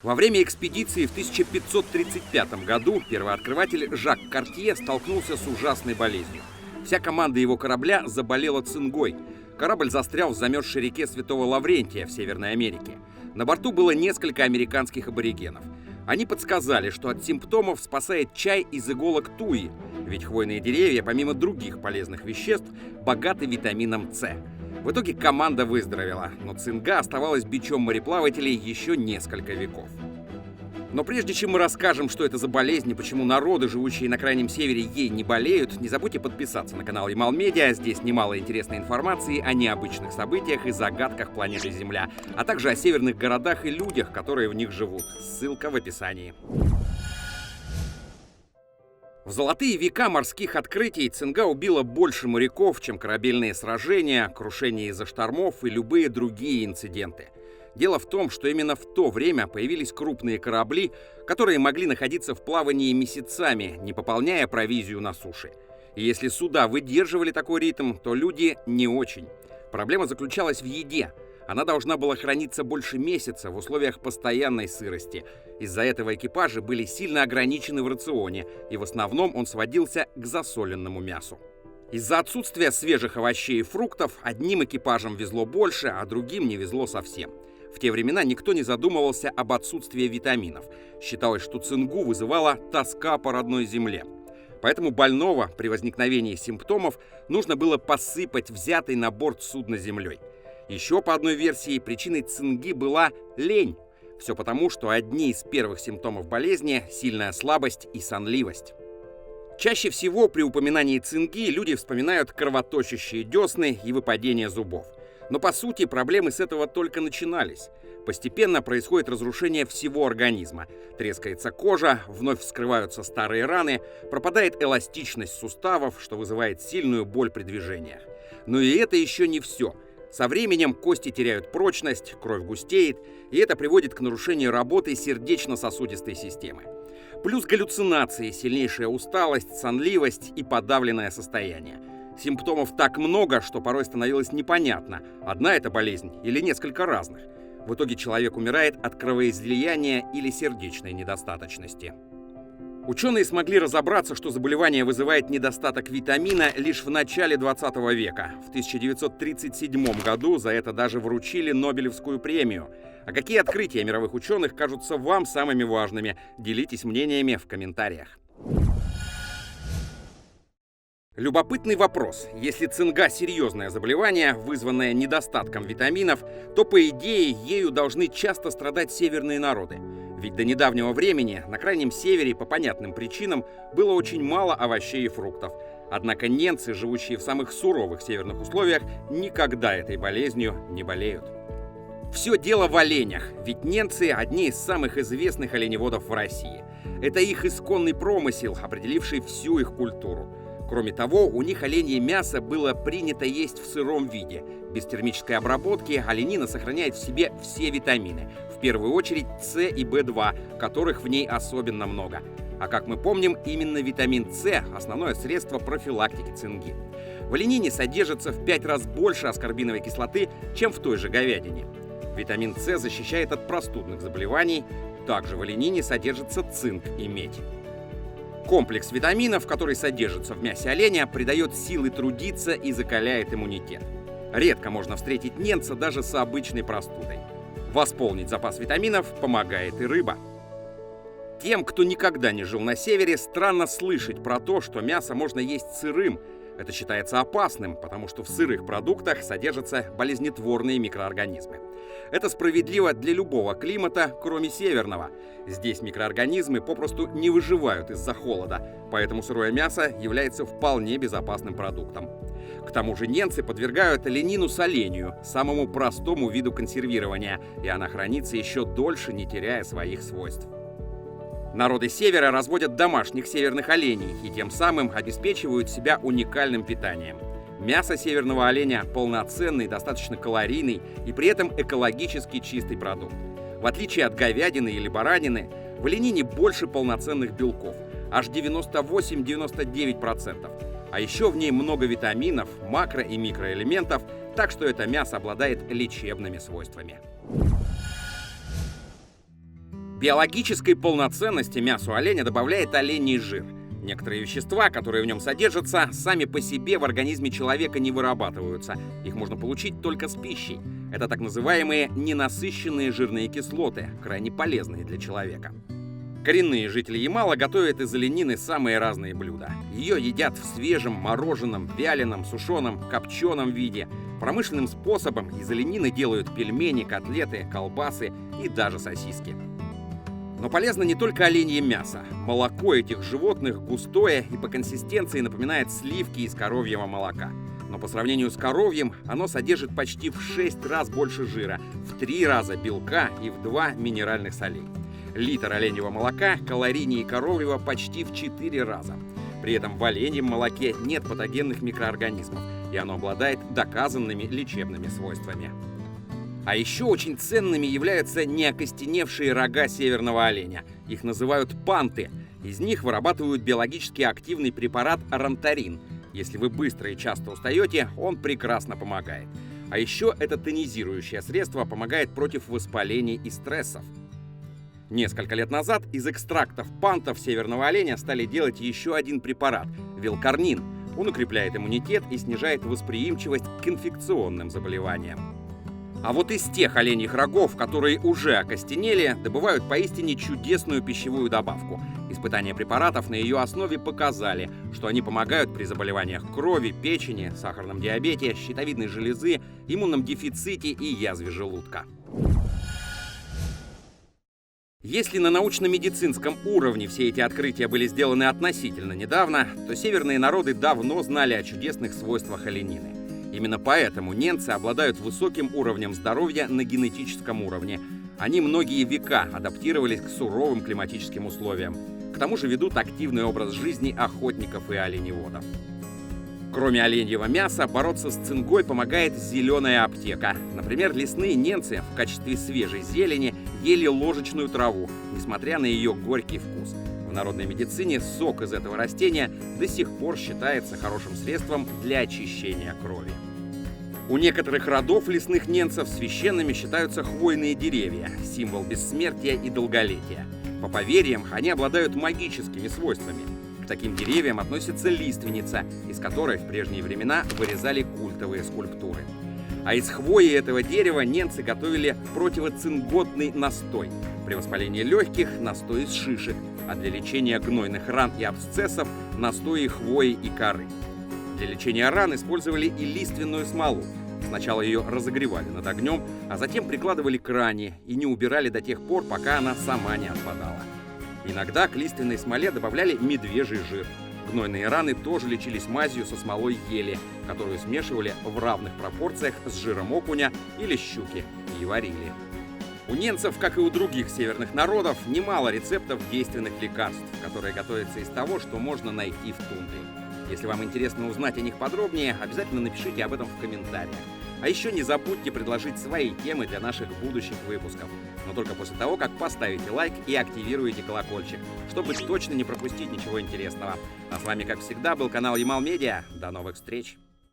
Во время экспедиции в 1535 году первооткрыватель Жак Картье столкнулся с ужасной болезнью. Вся команда его корабля заболела цингой. Корабль застрял в замерзшей реке Святого Лаврентия в Северной Америке. На борту было несколько американских аборигенов. Они подсказали, что от симптомов спасает чай из иголок туи, ведь хвойные деревья, помимо других полезных веществ, богаты витамином С. В итоге команда выздоровела, но цинга оставалась бичом мореплавателей еще несколько веков. Но прежде чем мы расскажем, что это за болезнь и почему народы, живущие на Крайнем Севере, ей не болеют, не забудьте подписаться на канал Ямал Медиа. Здесь немало интересной информации о необычных событиях и загадках планеты Земля, а также о северных городах и людях, которые в них живут. Ссылка в описании. В золотые века морских открытий цинга убила больше моряков, чем корабельные сражения, крушения из-за штормов и любые другие инциденты. Дело в том, что именно в то время появились крупные корабли, которые могли находиться в плавании месяцами, не пополняя провизию на суше. И если суда выдерживали такой ритм, то люди не очень. Проблема заключалась в еде. Она должна была храниться больше месяца в условиях постоянной сырости. Из-за этого экипажи были сильно ограничены в рационе, и в основном он сводился к засоленному мясу. Из-за отсутствия свежих овощей и фруктов одним экипажам везло больше, а другим не везло совсем. В те времена никто не задумывался об отсутствии витаминов. Считалось, что цингу вызывала тоска по родной земле. Поэтому больного при возникновении симптомов нужно было посыпать взятой на борт судна землей. Еще по одной версии причиной цинги была лень. Все потому, что одни из первых симптомов болезни – сильная слабость и сонливость. Чаще всего при упоминании цинги люди вспоминают кровоточащие десны и выпадение зубов. Но по сути проблемы с этого только начинались. Постепенно происходит разрушение всего организма. Трескается кожа, вновь вскрываются старые раны, пропадает эластичность суставов, что вызывает сильную боль при движениях. Но и это еще не все. Со временем кости теряют прочность, кровь густеет, и это приводит к нарушению работы сердечно-сосудистой системы. Плюс галлюцинации, сильнейшая усталость, сонливость и подавленное состояние. Симптомов так много, что порой становилось непонятно, одна это болезнь или несколько разных. В итоге человек умирает от кровоизлияния или сердечной недостаточности. Ученые смогли разобраться, что заболевание вызывает недостаток витамина лишь в начале 20 века. В 1937 году за это даже вручили Нобелевскую премию. А какие открытия мировых ученых кажутся вам самыми важными? Делитесь мнениями в комментариях. Любопытный вопрос. Если цинга – серьезное заболевание, вызванное недостатком витаминов, то, по идее, ею должны часто страдать северные народы. Ведь до недавнего времени на Крайнем Севере по понятным причинам было очень мало овощей и фруктов. Однако ненцы, живущие в самых суровых северных условиях, никогда этой болезнью не болеют. Все дело в оленях, ведь ненцы – одни из самых известных оленеводов в России. Это их исконный промысел, определивший всю их культуру. Кроме того, у них оленье мясо было принято есть в сыром виде. Без термической обработки оленина сохраняет в себе все витамины, в первую очередь С и В2, которых в ней особенно много. А как мы помним, именно витамин С – основное средство профилактики цинги. В оленине содержится в 5 раз больше аскорбиновой кислоты, чем в той же говядине. Витамин С защищает от простудных заболеваний. Также в оленине содержится цинк и медь. Комплекс витаминов, который содержится в мясе оленя, придает силы трудиться и закаляет иммунитет. Редко можно встретить ненца даже с обычной простудой. Восполнить запас витаминов помогает и рыба. Тем, кто никогда не жил на севере, странно слышать про то, что мясо можно есть сырым. Это считается опасным, потому что в сырых продуктах содержатся болезнетворные микроорганизмы. Это справедливо для любого климата, кроме северного. Здесь микроорганизмы попросту не выживают из-за холода, поэтому сырое мясо является вполне безопасным продуктом. К тому же ненцы подвергают оленину солению, самому простому виду консервирования, и она хранится еще дольше, не теряя своих свойств. Народы севера разводят домашних северных оленей и тем самым обеспечивают себя уникальным питанием. Мясо северного оленя полноценный, достаточно калорийный и при этом экологически чистый продукт. В отличие от говядины или баранины, в оленине больше полноценных белков, аж 98-99%. А еще в ней много витаминов, макро- и микроэлементов, так что это мясо обладает лечебными свойствами. Биологической полноценности мясу оленя добавляет оленей жир. Некоторые вещества, которые в нем содержатся, сами по себе в организме человека не вырабатываются. Их можно получить только с пищей. Это так называемые ненасыщенные жирные кислоты, крайне полезные для человека. Коренные жители Ямала готовят из оленины самые разные блюда. Ее едят в свежем, мороженом, вяленом, сушеном, копченом виде. Промышленным способом из оленины делают пельмени, котлеты, колбасы и даже сосиски. Но полезно не только оленье мясо. Молоко этих животных густое и по консистенции напоминает сливки из коровьего молока. Но по сравнению с коровьим оно содержит почти в 6 раз больше жира, в 3 раза белка и в 2 минеральных солей. Литр оленьего молока калорийнее коровьего почти в 4 раза. При этом в оленьем молоке нет патогенных микроорганизмов, и оно обладает доказанными лечебными свойствами. А еще очень ценными являются неокостеневшие рога северного оленя. Их называют панты. Из них вырабатывают биологически активный препарат ронторин. Если вы быстро и часто устаете, он прекрасно помогает. А еще это тонизирующее средство помогает против воспалений и стрессов. Несколько лет назад из экстрактов пантов северного оленя стали делать еще один препарат – вилкарнин. Он укрепляет иммунитет и снижает восприимчивость к инфекционным заболеваниям. А вот из тех оленьих рогов, которые уже окостенели, добывают поистине чудесную пищевую добавку. Испытания препаратов на ее основе показали, что они помогают при заболеваниях крови, печени, сахарном диабете, щитовидной железы, иммунном дефиците и язве желудка. Если на научно-медицинском уровне все эти открытия были сделаны относительно недавно, то северные народы давно знали о чудесных свойствах оленины. Именно поэтому ненцы обладают высоким уровнем здоровья на генетическом уровне. Они многие века адаптировались к суровым климатическим условиям. К тому же ведут активный образ жизни охотников и оленеводов. Кроме оленьего мяса, бороться с цингой помогает зеленая аптека. Например, лесные ненцы в качестве свежей зелени ели ложечную траву, несмотря на ее горький вкус. В народной медицине сок из этого растения до сих пор считается хорошим средством для очищения крови. У некоторых родов лесных ненцев священными считаются хвойные деревья, символ бессмертия и долголетия. По поверьям, они обладают магическими свойствами. К таким деревьям относится лиственница, из которой в прежние времена вырезали культовые скульптуры. А из хвои этого дерева ненцы готовили противоцинготный настой. При воспалении легких – настой из шишек, а для лечения гнойных ран и абсцессов – настои хвои и коры. Для лечения ран использовали и лиственную смолу. Сначала ее разогревали над огнем, а затем прикладывали к ране и не убирали до тех пор, пока она сама не отпадала. Иногда к лиственной смоле добавляли медвежий жир. Гнойные раны тоже лечились мазью со смолой ели, которую смешивали в равных пропорциях с жиром окуня или щуки и варили. У ненцев, как и у других северных народов, немало рецептов действенных лекарств, которые готовятся из того, что можно найти в тундре. Если вам интересно узнать о них подробнее, обязательно напишите об этом в комментариях. А еще не забудьте предложить свои темы для наших будущих выпусков. Но только после того, как поставите лайк и активируете колокольчик, чтобы точно не пропустить ничего интересного. А с вами, как всегда, был канал Ямал Медиа. До новых встреч!